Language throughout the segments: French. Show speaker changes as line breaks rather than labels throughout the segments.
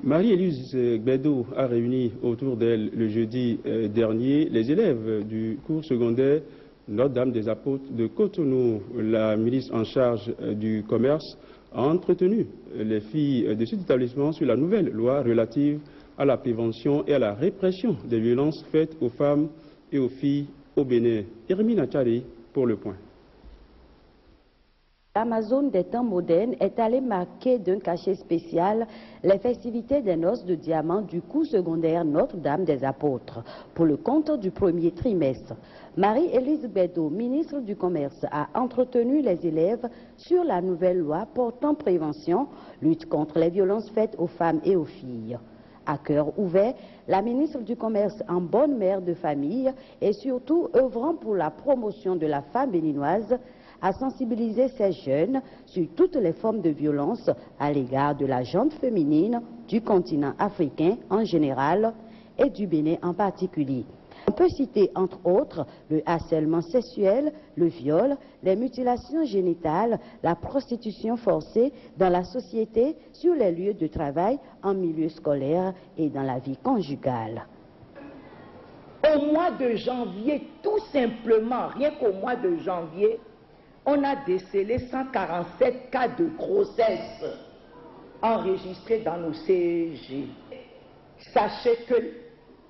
Marie-Élise Gbedo a réuni autour d'elle le jeudi dernier les élèves du cours secondaire Notre-Dame des Apôtres de Cotonou. La ministre en charge du commerce a entretenu les filles de cet établissement sur la nouvelle loi relative à la prévention et à la répression des violences faites aux femmes et aux filles au Bénin. Hermine Achari pour le point.
L'Amazone des temps modernes est allée marquer d'un cachet spécial les festivités des noces de diamant du cours secondaire Notre-Dame des Apôtres pour le compte du premier trimestre. Marie-Élise Gbedo, ministre du Commerce, a entretenu les élèves sur la nouvelle loi portant prévention, lutte contre les violences faites aux femmes et aux filles. À cœur ouvert, la ministre du Commerce, en bonne mère de famille et surtout œuvrant pour la promotion de la femme béninoise, a sensibilisé ces jeunes sur toutes les formes de violence à l'égard de la gente féminine du continent africain en général et du Bénin en particulier. On peut citer entre autres le harcèlement sexuel, le viol, les mutilations génitales, la prostitution forcée dans la société, sur les lieux de travail, en milieu scolaire et dans la vie conjugale.
Au mois de janvier, tout simplement, rien qu'au mois de janvier, on a décelé 147 cas de grossesse enregistrés dans nos CEG. Sachez que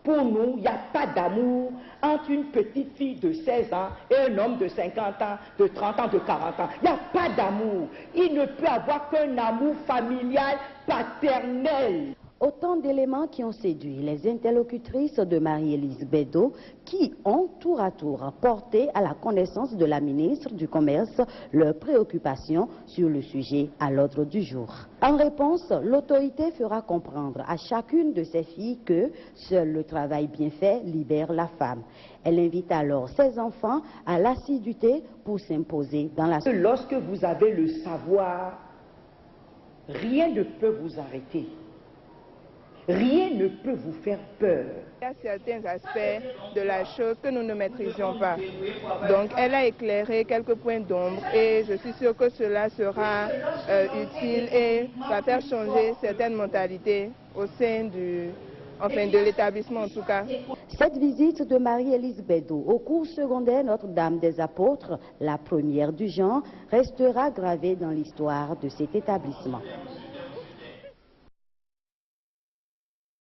pour nous, il n'y a pas d'amour entre une petite fille de 16 ans et un homme de 50 ans, de 30 ans, de 40 ans. Il n'y a pas d'amour. Il ne peut avoir qu'un amour familial, paternel.
Autant d'éléments qui ont séduit les interlocutrices de Marie-Élise Gbedo qui ont tour à tour porté à la connaissance de la ministre du Commerce leurs préoccupations sur le sujet à l'ordre du jour. En réponse, l'autorité fera comprendre à chacune de ces filles que seul le travail bien fait libère la femme. Elle invite alors ses enfants à l'assiduité pour s'imposer dans la société.
Lorsque vous avez le savoir, rien ne peut vous arrêter. Rien ne peut vous faire peur.
Il y a certains aspects de la chose que nous ne maîtrisions pas. Donc elle a éclairé quelques points d'ombre et je suis sûre que cela sera utile et va faire changer certaines mentalités au sein de l'établissement en tout cas.
Cette visite de Marie-Élise Gbedo au cours secondaire Notre-Dame des Apôtres, la première du genre, restera gravée dans l'histoire de cet établissement.